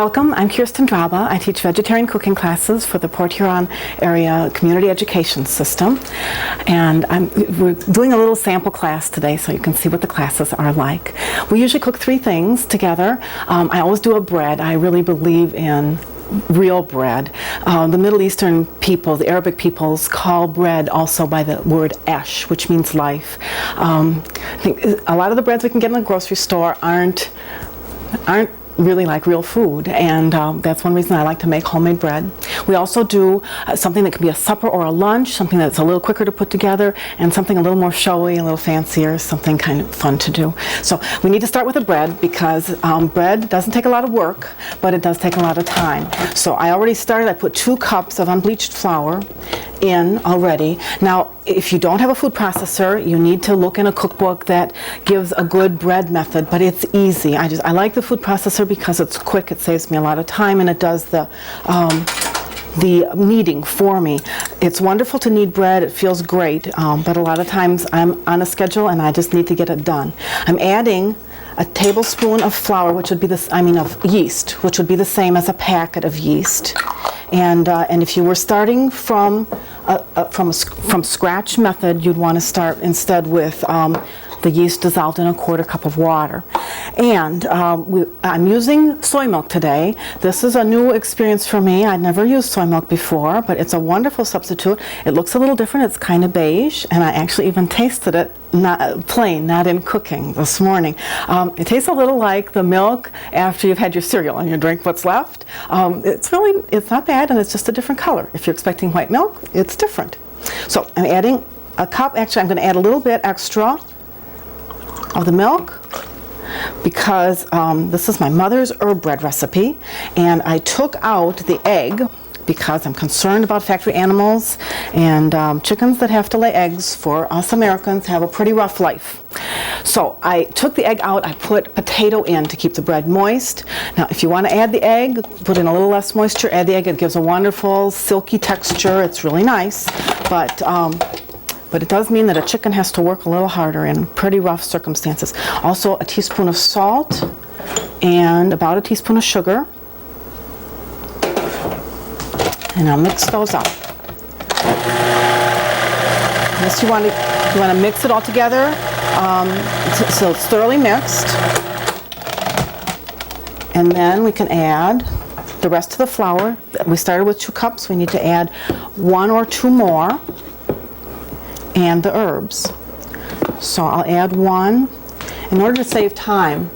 Welcome, I'm Kirstin Draba. I teach vegetarian cooking classes for the Port Huron area community education system. And we're doing a little sample class today so you can see what the classes are like. We usually cook 3 things together. I always do a bread. I really believe in real bread. The Middle Eastern people, the Arabic peoples, call bread also by the word esh, which means life. I think a lot of the breads we can get in the grocery store aren't really like real food, and that's one reason I like to make homemade bread. We also do something that can be a supper or a lunch, something that's a little quicker to put together, and something a little more showy, a little fancier, something kind of fun to do. So we need to start with the bread because bread doesn't take a lot of work, but it does take a lot of time. So I already started. I put 2 cups of unbleached flour in already. Now, if you don't have a food processor, you need to look in a cookbook that gives a good bread method, but it's easy. I like the food processor because it's quick, it saves me a lot of time, and it does the kneading for me. It's wonderful to knead bread, it feels great, but a lot of times I'm on a schedule and I just need to get it done. I'm adding a tablespoon of flour, which would be of yeast, which would be the same as a packet of yeast. And if you were starting from scratch method, you'd want to start instead with the yeast dissolved in a 1/4 cup of water. And I'm using soy milk today. This is a new experience for me. I'd never used soy milk before, but it's a wonderful substitute. It looks a little different. It's kind of beige, and I actually even tasted it plain, not in cooking this morning. It tastes a little like the milk after you've had your cereal and you drink what's left. It's not bad, and it's just a different color. If you're expecting white milk, it's different. So I'm adding a cup. Actually, I'm going to add a little bit extra of the milk because this is my mother's herb bread recipe, and I took out the egg because I'm concerned about factory animals, and chickens that have to lay eggs for us Americans have a pretty rough life. So I took the egg out, I put potato in to keep the bread moist. Now if you want to add the egg, put in a little less moisture, add the egg. It gives a wonderful silky texture. It's really nice, but it does mean that a chicken has to work a little harder in pretty rough circumstances. Also a teaspoon of salt and about a teaspoon of sugar. And I'll mix those up. This you want to mix it all together so it's thoroughly mixed. And then we can add the rest of the flour. We started with 2 cups. We need to add 1 or 2 more. And the herbs. So I'll add 1. In order to save time,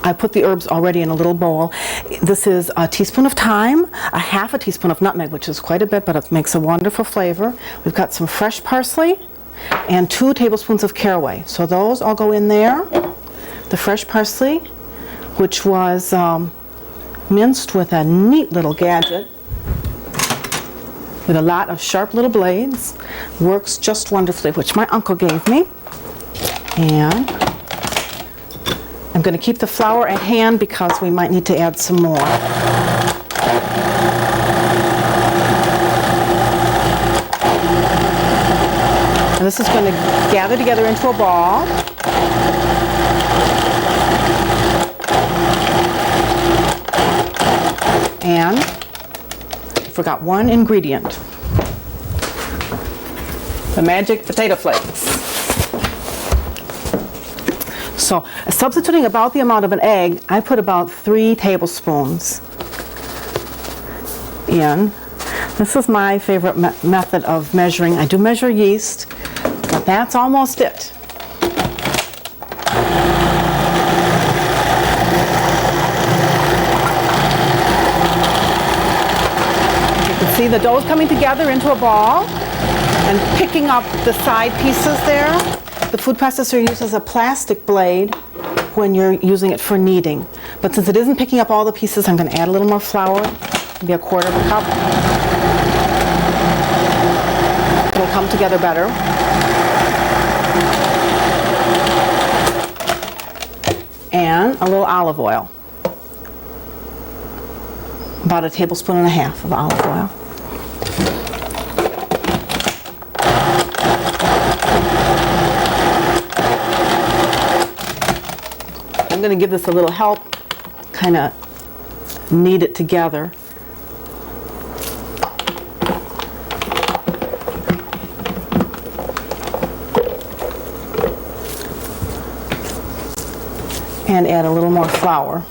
I put the herbs already in a little bowl. This is a teaspoon of thyme, a 1/2 teaspoon of nutmeg, which is quite a bit, but it makes a wonderful flavor. We've got some fresh parsley and 2 tablespoons of caraway. So those all go in there. The fresh parsley, which was minced with a neat little gadget with a lot of sharp little blades, works just wonderfully, which my uncle gave me. And I'm going to keep the flour at hand because we might need to add some more. And this is going to gather together into a ball. And I forgot one ingredient. The magic potato flakes. So substituting about the amount of an egg, I put about 3 tablespoons in. This is my favorite method of measuring. I do measure yeast, but that's almost it. You can see the dough's coming together into a ball and picking up the side pieces there. The food processor uses a plastic blade when you're using it for kneading. But since it isn't picking up all the pieces, I'm going to add a little more flour, maybe a 1/4 cup. It'll come together better. And a little olive oil. About a 1.5 tablespoons of olive oil. I'm going to give this a little help, kind of knead it together. And add a little more flour.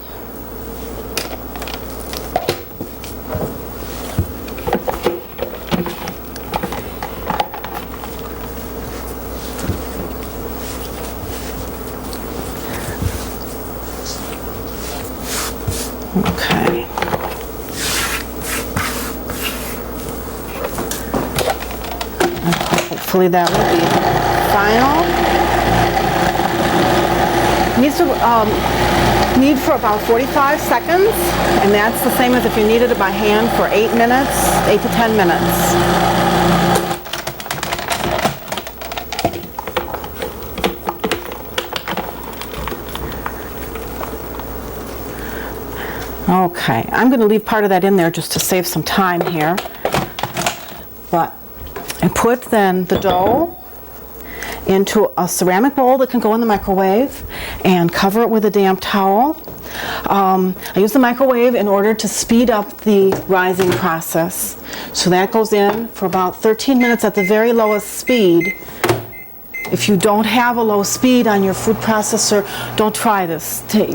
Okay. Hopefully that will be final. Needs to knead for about 45 seconds, and that's the same as if you kneaded it by hand for 8 minutes, 8 to 10 minutes. Okay, I'm going to leave part of that in there just to save some time here. But I put then the dough into a ceramic bowl that can go in the microwave and cover it with a damp towel. I use the microwave in order to speed up the rising process. So that goes in for about 13 minutes at the very lowest speed. If you don't have a low speed on your food processor, don't try this. Do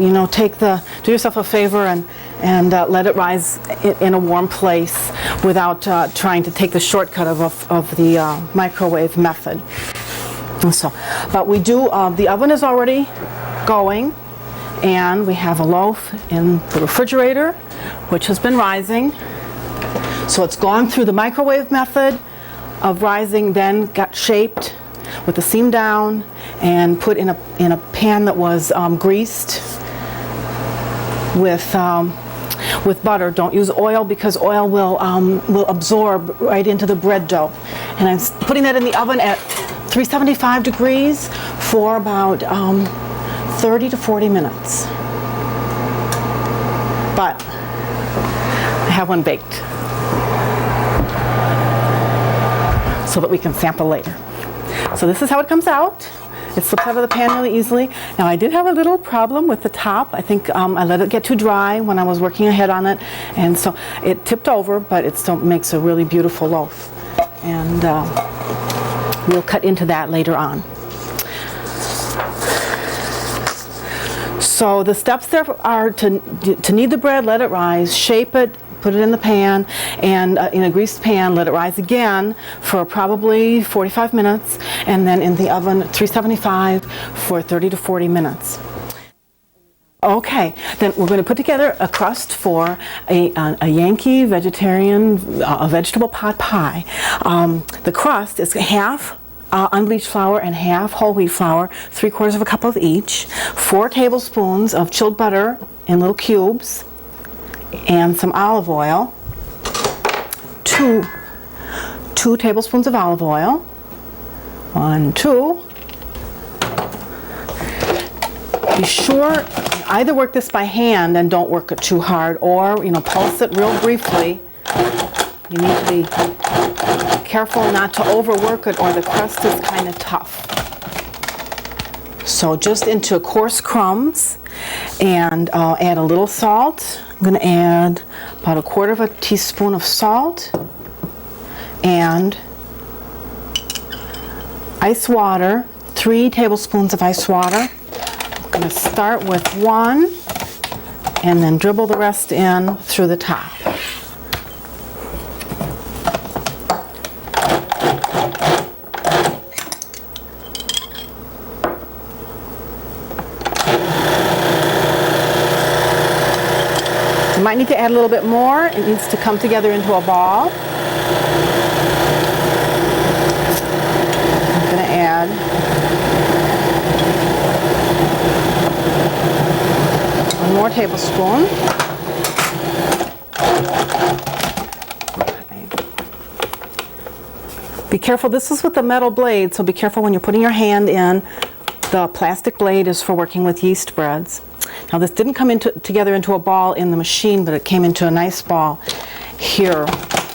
yourself a favor and let it rise in a warm place without trying to take the shortcut of the microwave method. But we do, the oven is already going, and we have a loaf in the refrigerator, which has been rising. So it's gone through the microwave method of rising, then got shaped with the seam down and put in a pan that was greased with butter. Don't use oil because oil will absorb right into the bread dough. And I'm putting that in the oven at 375 degrees for about 30 to 40 minutes. But I have one baked so that we can sample later. So this is how it comes out. It slips out of the pan really easily. Now I did have a little problem with the top. I think I let it get too dry when I was working ahead on it, and so it tipped over, but it still makes a really beautiful loaf. And we'll cut into that later on. So the steps there are to knead the bread, let it rise, shape it, put it in the pan, and in a greased pan, let it rise again for probably 45 minutes, and then in the oven 375 for 30 to 40 minutes. Okay, then we're going to put together a crust for a Yankee vegetarian vegetable pot pie. The crust is half unbleached flour and half whole wheat flour, 3/4 cup of each, 4 tablespoons of chilled butter in little cubes, and some olive oil, 2 tablespoons of olive oil, 1, 2. Be sure either work this by hand and don't work it too hard, or pulse it real briefly. You need to be careful not to overwork it, or the crust is kind of tough. So just into coarse crumbs, and add a little salt. I'm going to add about 1/4 teaspoon of salt and ice water, 3 tablespoons of ice water. I'm going to start with 1 and then dribble the rest in through the top. You might need to add a little bit more. It needs to come together into a ball. I'm going to add one more tablespoon. Okay. Be careful, this is with the metal blade, so be careful when you're putting your hand in. The plastic blade is for working with yeast breads. Now this didn't come together into a ball in the machine, but it came into a nice ball here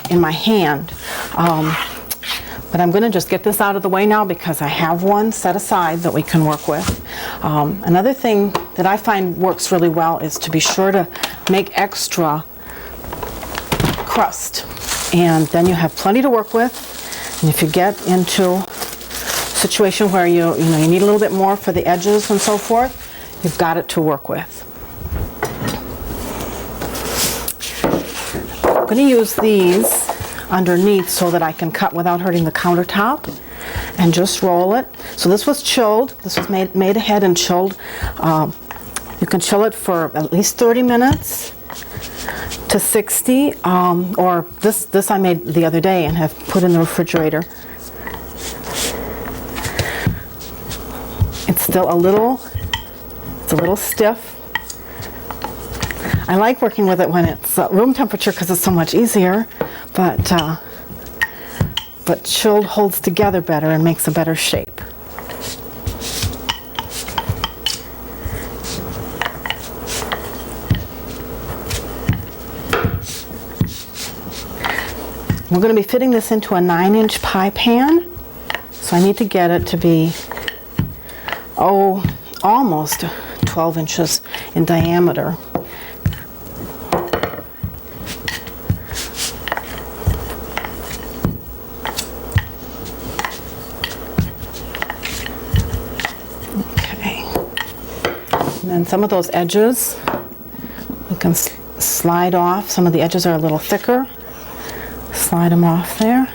in my hand. But I'm going to just get this out of the way now because I have one set aside that we can work with. Another thing that I find works really well is to be sure to make extra crust, and then you have plenty to work with. And if you get into a situation where you need a little bit more for the edges and so forth, you've got it to work with. I'm going to use these underneath so that I can cut without hurting the countertop, and just roll it. So this was chilled. This was made ahead and chilled. You can chill it for at least 30 minutes to 60, or this I made the other day and have put in the refrigerator. It's still a little stiff. I like working with it when it's room temperature because it's so much easier, but chilled holds together better and makes a better shape. We're going to be fitting this into a 9-inch pie pan, so I need to get it to be, almost 12 inches in diameter. Okay. And then some of those edges we can slide off. Some of the edges are a little thicker. Slide them off there.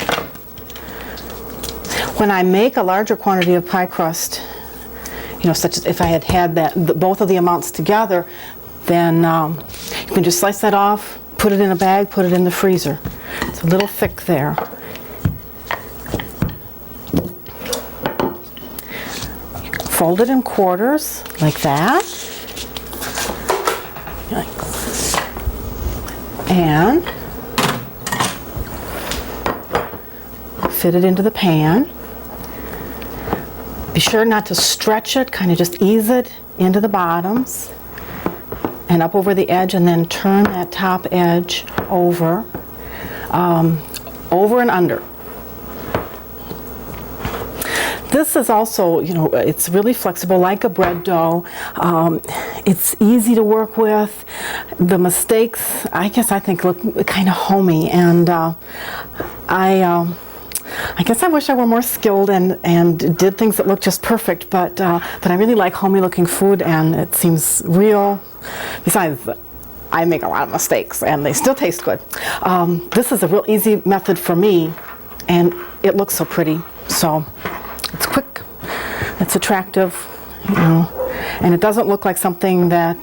When I make a larger quantity of pie crust, such as if I had both of the amounts together, then you can just slice that off, put it in a bag, put it in the freezer. It's a little thick there. Fold it in quarters like that. And fit it into the pan. Be sure not to stretch it, kind of just ease it into the bottoms and up over the edge, and then turn that top edge over, over and under. This is also, it's really flexible like a bread dough. It's easy to work with. The mistakes, I think, look kind of homey, and I guess I wish I were more skilled and did things that look just perfect, but I really like homey looking food, and it seems real. Besides, I make a lot of mistakes and they still taste good. This is a real easy method for me, and it looks so pretty. So it's quick, it's attractive, and it doesn't look like something that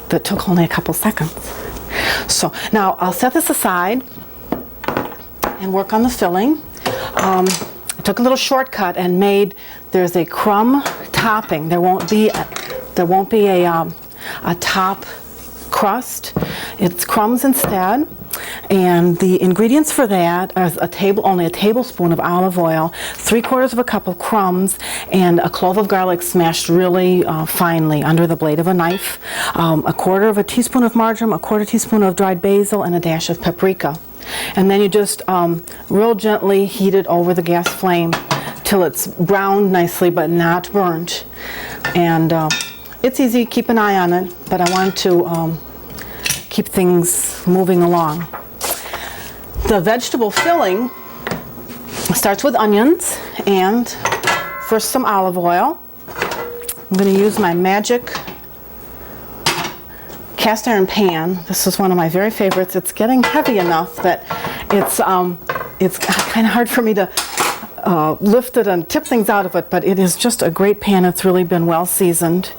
took only a couple seconds. So now I'll set this aside and work on the filling. I took a little shortcut and there's a crumb topping. There won't be a top crust. It's crumbs instead. And the ingredients for that are only a tablespoon of olive oil, 3/4 cup of crumbs, and a clove of garlic smashed really finely under the blade of a knife, 1/4 teaspoon of marjoram, 1/4 teaspoon of dried basil, and a dash of paprika. And then you just real gently heat it over the gas flame till it's browned nicely but not burnt. And it's easy, keep an eye on it, but I want to keep things moving along. The vegetable filling starts with onions and first some olive oil. I'm going to use my Magic cast iron pan. This is one of my very favorites. It's getting heavy enough that it's kind of hard for me to lift it and tip things out of it, but it is just a great pan. It's really been well seasoned.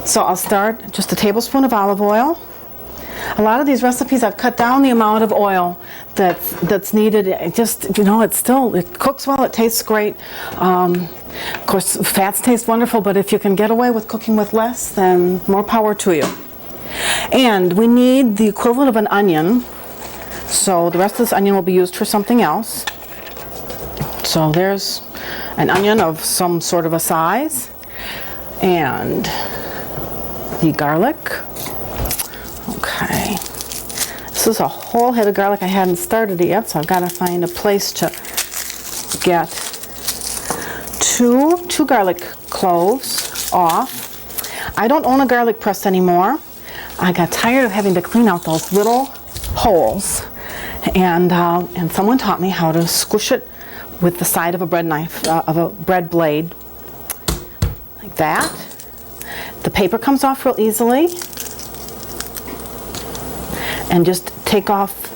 So I'll start just a tablespoon of olive oil. A lot of these recipes I've cut down the amount of oil that's needed. It just, it cooks well, it tastes great. Of course, fats taste wonderful, but if you can get away with cooking with less, then more power to you. And we need the equivalent of an onion, so the rest of this onion will be used for something else. So there's an onion of some sort of a size, and the garlic. Okay, this is a whole head of garlic. I hadn't started it yet, so I've got to find a place to get two garlic cloves off. I don't own a garlic press anymore. I got tired of having to clean out those little holes, and someone taught me how to squish it with the side of a bread knife, of a bread blade, like that. The paper comes off real easily, and just take off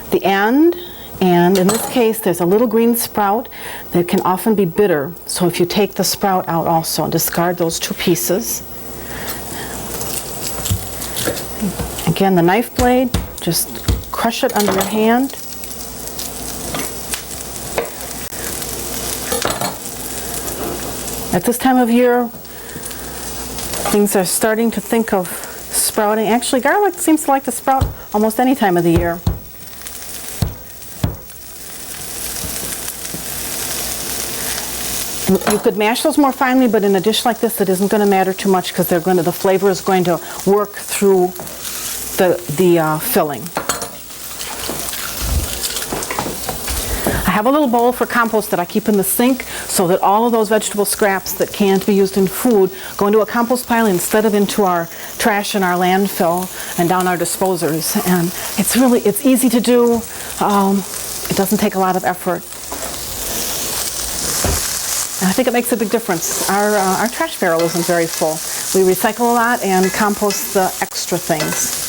the end. And in this case, there's a little green sprout that can often be bitter. So if you take the sprout out also and discard those two pieces. Again, the knife blade, just crush it under your hand. At this time of year, things are starting to think of sprouting. Actually, garlic seems to like to sprout almost any time of the year. And you could mash those more finely, but in a dish like this, it isn't going to matter too much because the flavor is going to work through the filling. I have a little bowl for compost that I keep in the sink so that all of those vegetable scraps that can't be used in food go into a compost pile instead of into our trash in our landfill and down our disposers. And it's easy to do. It doesn't take a lot of effort. And I think it makes a big difference. Our trash barrel isn't very full. We recycle a lot and compost the extra things.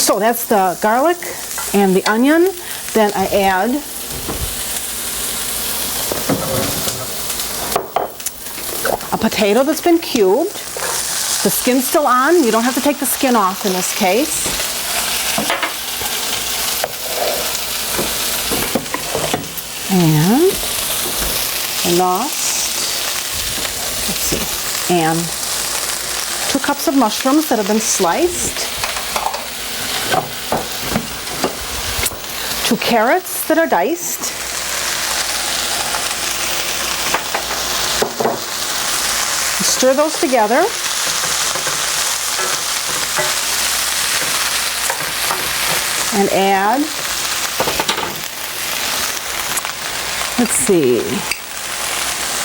So that's the garlic and the onion. Then I add a potato that's been cubed. The skin's still on. You don't have to take the skin off in this case. And and 2 cups of mushrooms that have been sliced, 2 carrots that are diced, stir those together, and add,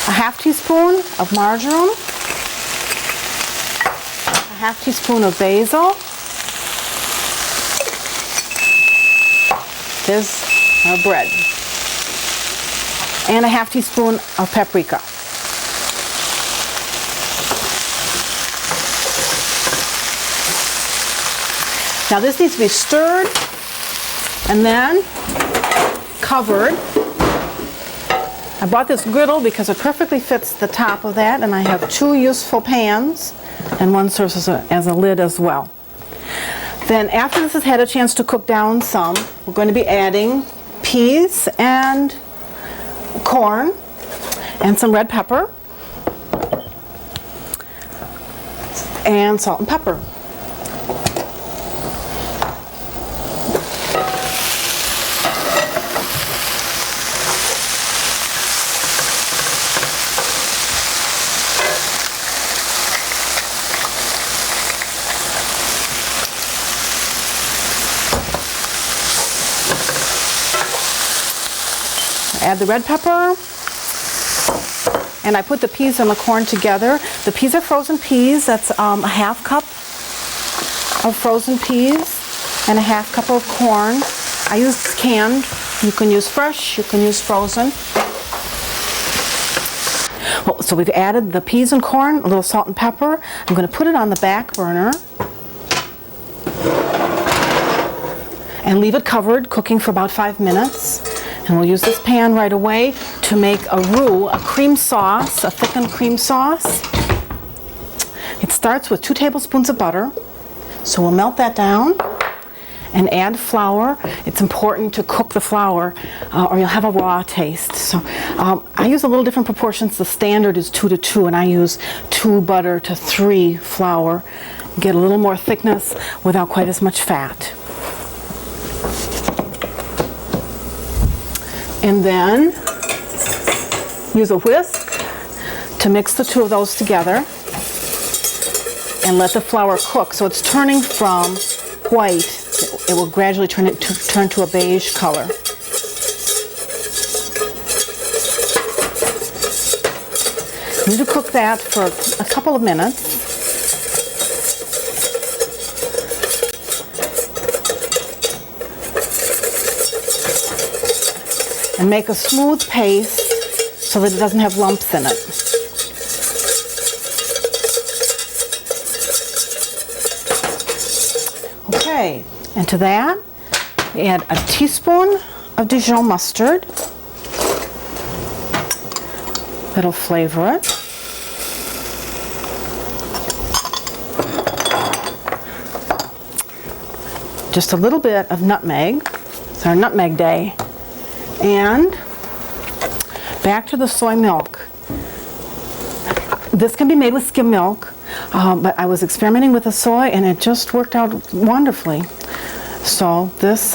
a half teaspoon of marjoram, a half teaspoon of basil. There's our bread. And a half teaspoon of paprika. Now this needs to be stirred and then covered. I bought this griddle because it perfectly fits the top of that, and I have 2 useful pans, and one serves as a lid as well. Then after this has had a chance to cook down some, we're going to be adding peas and corn and some red pepper and salt and pepper. Add the red pepper, and I put the peas and the corn together. The peas are frozen peas. That's a half cup of frozen peas and a half cup of corn. I use canned. You can use fresh, you can use frozen. Well, so we've added the peas and corn, a little salt and pepper. I'm going to put it on the back burner and leave it covered, cooking for about 5 minutes. And we'll use this pan right away to make a roux, a cream sauce, a thickened cream sauce. It starts with 2 tablespoons of butter. So we'll melt that down and add flour. It's important to cook the flour or you'll have a raw taste. So I use a little different proportions. The standard is 2 to 2, and I use 2 butter to 3 flour. Get a little more thickness without quite as much fat. And then use a whisk to mix the 2 of those together and let the flour cook. So it's turning from white, it will gradually turn to a beige color. You need to cook that for a couple of minutes. And make a smooth paste so that it doesn't have lumps in it. Okay, and to that, add a teaspoon of Dijon mustard. That'll flavor it. Just a little bit of nutmeg. It's our nutmeg day. And back to the soy milk. This can be made with skim milk, but I was experimenting with the soy and it just worked out wonderfully. So this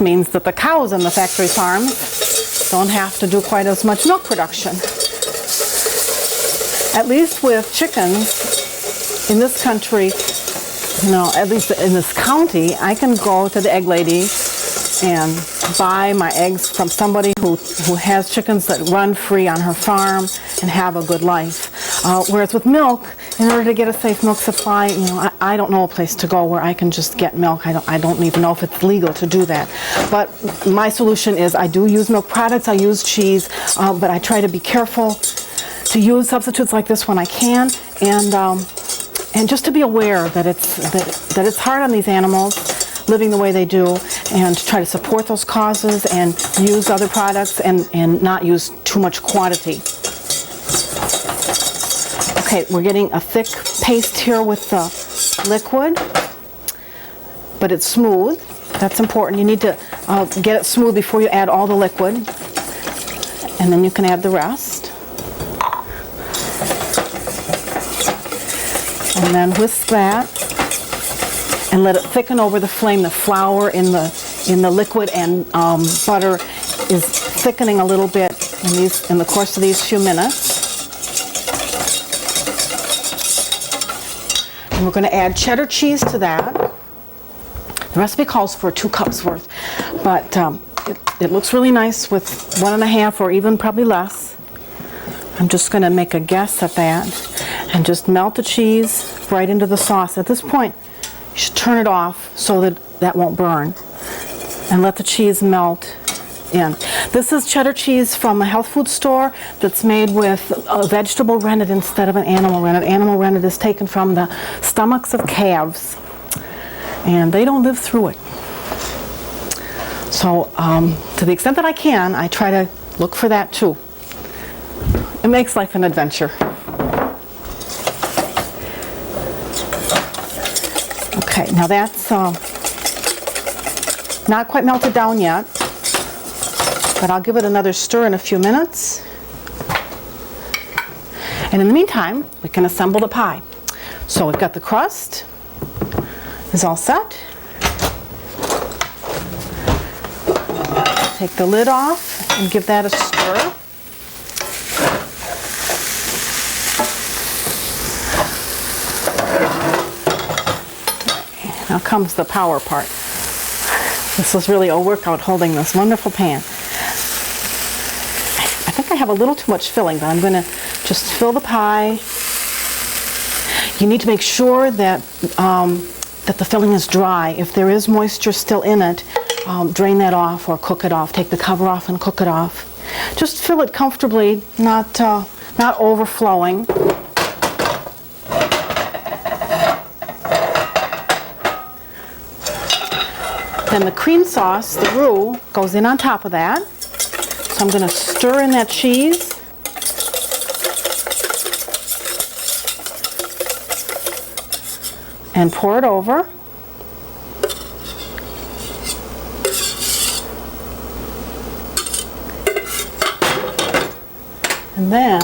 means that the cows in the factory farms don't have to do quite as much milk production. At least with chickens in this country, at least in this county, I can go to the egg lady and buy my eggs from somebody who has chickens that run free on her farm and have a good life. Whereas with milk, in order to get a safe milk supply, I don't know a place to go where I can just get milk. I don't even know if it's legal to do that. But my solution is I do use milk products, I use cheese, but I try to be careful to use substitutes like this when I can, and just to be aware that it's hard on these animals living the way they do, and to try to support those causes and use other products and not use too much quantity. Okay, we're getting a thick paste here with the liquid, but it's smooth. That's important. You need to get it smooth before you add all the liquid, and then you can add the rest. And then whisk that and let it thicken over the flame. The flour in the liquid and butter is thickening a little bit in the course of these few minutes. And we're going to add cheddar cheese to that. The recipe calls for 2 cups worth, but it looks really nice with 1.5 or even probably less. I'm just going to make a guess at that and just melt the cheese right into the sauce. At this point, you should turn it off so that won't burn, and let the cheese melt in. This is cheddar cheese from a health food store that's made with a vegetable rennet instead of an animal rennet. Animal rennet is taken from the stomachs of calves, and they don't live through it. So to the extent that I can, I try to look for that too. It makes life an adventure. Okay, now that's not quite melted down yet, but I'll give it another stir in a few minutes. And in the meantime, we can assemble the pie. So we've got the crust is all set. Take the lid off and give that a stir. Now comes the power part. This was really a workout holding this wonderful pan. I think I have a little too much filling, but I'm going to just fill the pie. You need to make sure that that the filling is dry. If there is moisture still in it, drain that off or cook it off. Take the cover off and cook it off. Just fill it comfortably, not overflowing. Then the cream sauce, the roux, goes in on top of that. So I'm going to stir in that cheese. And pour it over. And then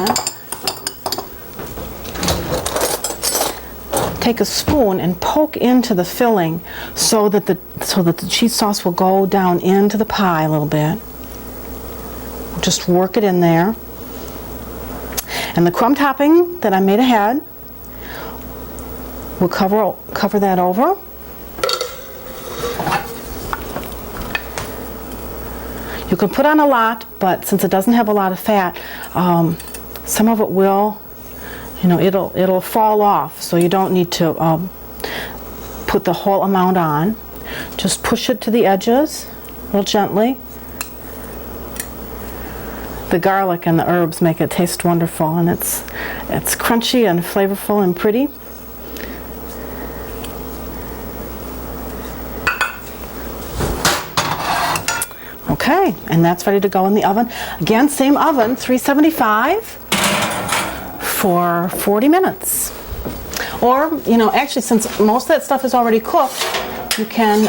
take a spoon and poke into the filling so that the cheese sauce will go down into the pie a little bit. Just work it in there. And the crumb topping that I made ahead, we'll cover that over. You can put on a lot, but since it doesn't have a lot of fat, some of it will, you know, it'll fall off, so you don't need to put the whole amount on. Just push it to the edges real gently. The garlic and the herbs make it taste wonderful, and it's crunchy and flavorful and pretty. Okay, and that's ready to go in the oven. Again, same oven, 375 for 40 minutes. Or, you know, actually, since most of that stuff is already cooked, you can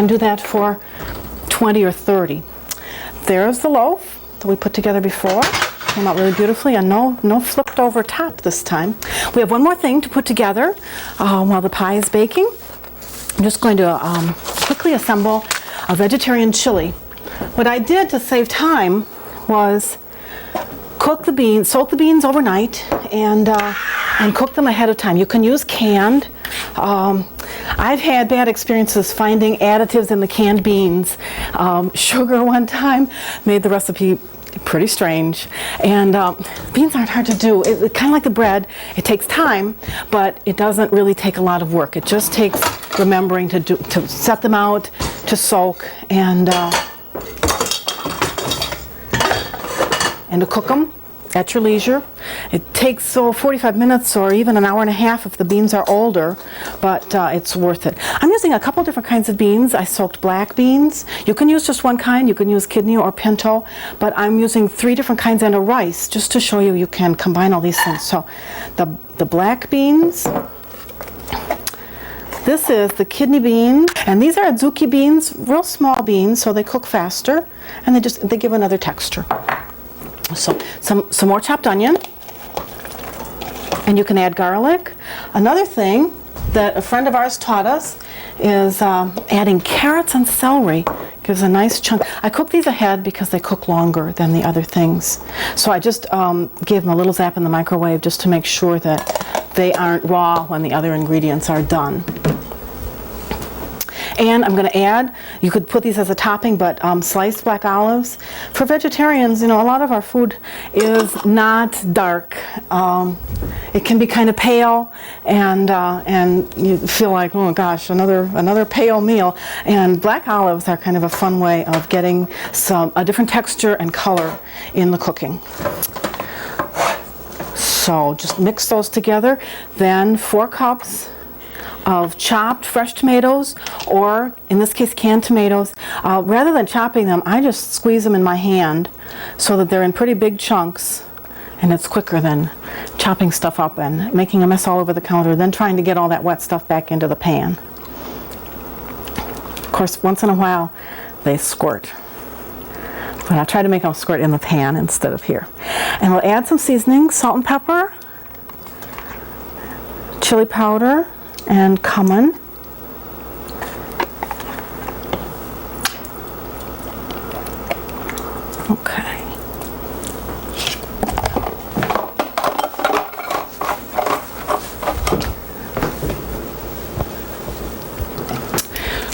do that for 20 or 30. There's the loaf that we put together before. Came out really beautifully, and no flipped over top this time. We have one more thing to put together while the pie is baking. I'm just going to quickly assemble a vegetarian chili. What I did to save time was soak the beans overnight, and cook them ahead of time. You can use canned. I've had bad experiences finding additives in the canned beans. Sugar one time made the recipe pretty strange, and beans aren't hard to do. It's kind of like the bread. It takes time, but it doesn't really take a lot of work. It just takes remembering to set them out, to soak, and to cook them at your leisure. It takes 45 minutes or even an hour and a half if the beans are older, but it's worth it. I'm using a couple different kinds of beans. I soaked black beans. You can use just one kind. You can use kidney or pinto, but I'm using 3 different kinds and a rice just to show you can combine all these things. So the black beans, this is the kidney bean, and these are adzuki beans, real small beans, so they cook faster, and they give another texture. So some more chopped onion, and you can add garlic. Another thing that a friend of ours taught us is adding carrots and celery. Gives a nice chunk. I cook these ahead because they cook longer than the other things. So I just gave them a little zap in the microwave just to make sure that they aren't raw when the other ingredients are done. And I'm going to add, you could put these as a topping, but sliced black olives. For vegetarians, you know, a lot of our food is not dark. It can be kind of pale, and you feel like, oh gosh, another pale meal. And black olives are kind of a fun way of getting a different texture and color in the cooking. So just mix those together. Then 4 cups of chopped fresh tomatoes, or in this case canned tomatoes. Rather than chopping them, I just squeeze them in my hand so that they're in pretty big chunks, and it's quicker than chopping stuff up and making a mess all over the counter, then trying to get all that wet stuff back into the pan. Of course, once in a while they squirt, but I'll try to make them squirt in the pan instead of here. And we'll add some seasoning, salt and pepper, chili powder, and cumin. Okay.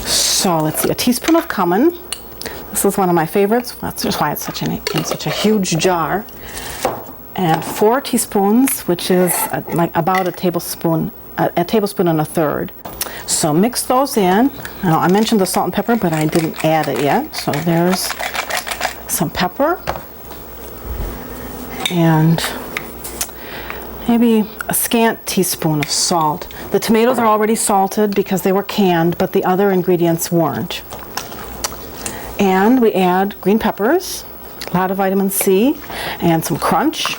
So let's see, a teaspoon of cumin. This is one of my favorites. That's just why it's in such a huge jar. And 4 teaspoons, which is like about a tablespoon and a third. So mix those in. Now, I mentioned the salt and pepper, but I didn't add it yet. So there's some pepper, and maybe a scant teaspoon of salt. The tomatoes are already salted because they were canned, but the other ingredients weren't. And we add green peppers, a lot of vitamin C, and some crunch.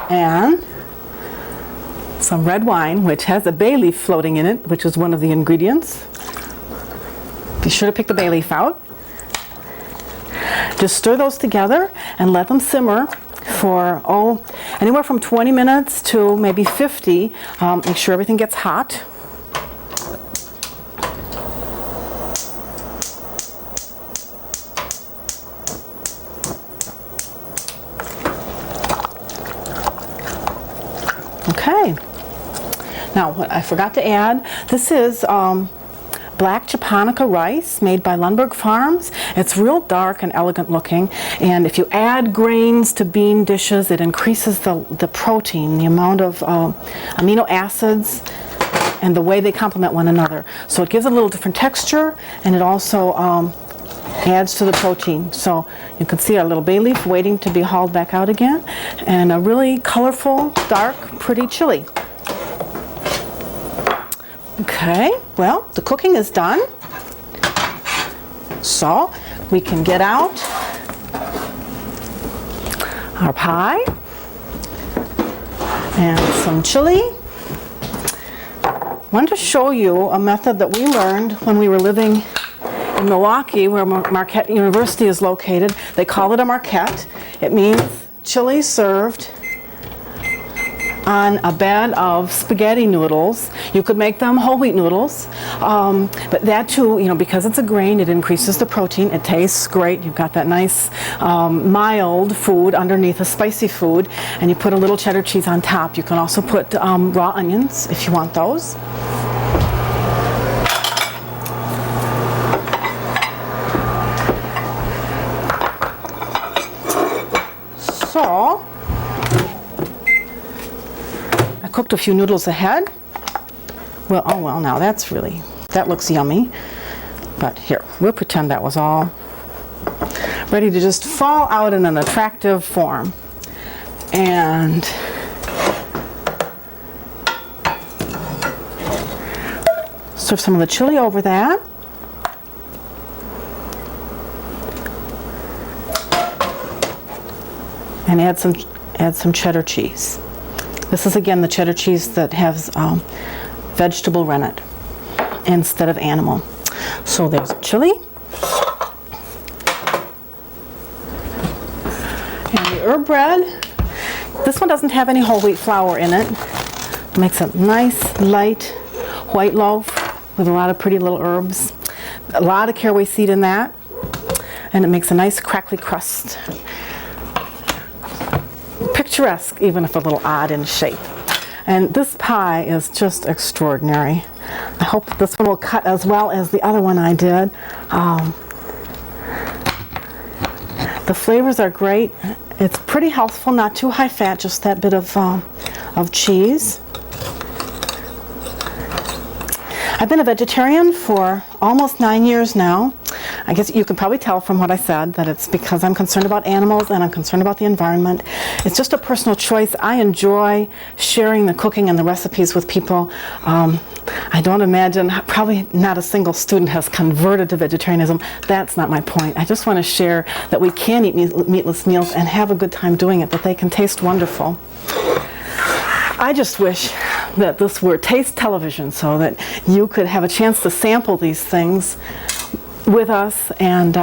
And some red wine, which has a bay leaf floating in it, which is one of the ingredients. Be sure to pick the bay leaf out. Just stir those together and let them simmer for, anywhere from 20 minutes to maybe 50. Make sure everything gets hot. Okay. Now, what I forgot to add, this is black japonica rice made by Lundberg Farms. It's real dark and elegant looking, and if you add grains to bean dishes, it increases the protein, the amount of amino acids, and the way they complement one another. So it gives a little different texture, and it also adds to the protein. So you can see our little bay leaf waiting to be hauled back out again, and a really colorful, dark, pretty chili. Okay, well, the cooking is done. So we can get out our pie and some chili. I wanted to show you a method that we learned when we were living in Milwaukee, where Marquette University is located. They call it a marquette. It means chili served on a bed of spaghetti noodles. You could make them whole wheat noodles, but that too, you know, because it's a grain, it increases the protein. It tastes great. You've got that nice mild food underneath a spicy food, and you put a little cheddar cheese on top. You can also put raw onions if you want those. So I cooked a few noodles ahead. Well, oh well, now that looks yummy. But here, we'll pretend that was all ready to just fall out in an attractive form. And serve some of the chili over that. And add some cheddar cheese. This is again the cheddar cheese that has vegetable rennet instead of animal. So there's chili. And the herb bread. This one doesn't have any whole wheat flour in it. It makes a nice light white loaf with a lot of pretty little herbs. A lot of caraway seed in that. And it makes a nice crackly crust. Picturesque, even if a little odd in shape. And this pie is just extraordinary. I hope this one will cut as well as the other one I did. The flavors are great. It's pretty healthful, not too high fat, just that bit of cheese. I've been a vegetarian for almost 9 years now. I guess you can probably tell from what I said that it's because I'm concerned about animals and I'm concerned about the environment. It's just a personal choice. I enjoy sharing the cooking and the recipes with people. I don't imagine, probably not a single student has converted to vegetarianism. That's not my point. I just want to share that we can eat meatless meals and have a good time doing it, that they can taste wonderful. I just wish that this were taste television so that you could have a chance to sample these things with us and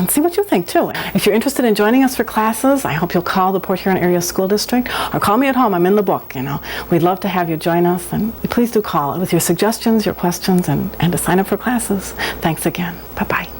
see what you think too. If you're interested in joining us for classes, I hope you'll call the Port Huron Area School District or call me at home. I'm in the book, you know. We'd love to have you join us, and please do call with your suggestions, your questions, and to sign up for classes. Thanks again. Bye-bye.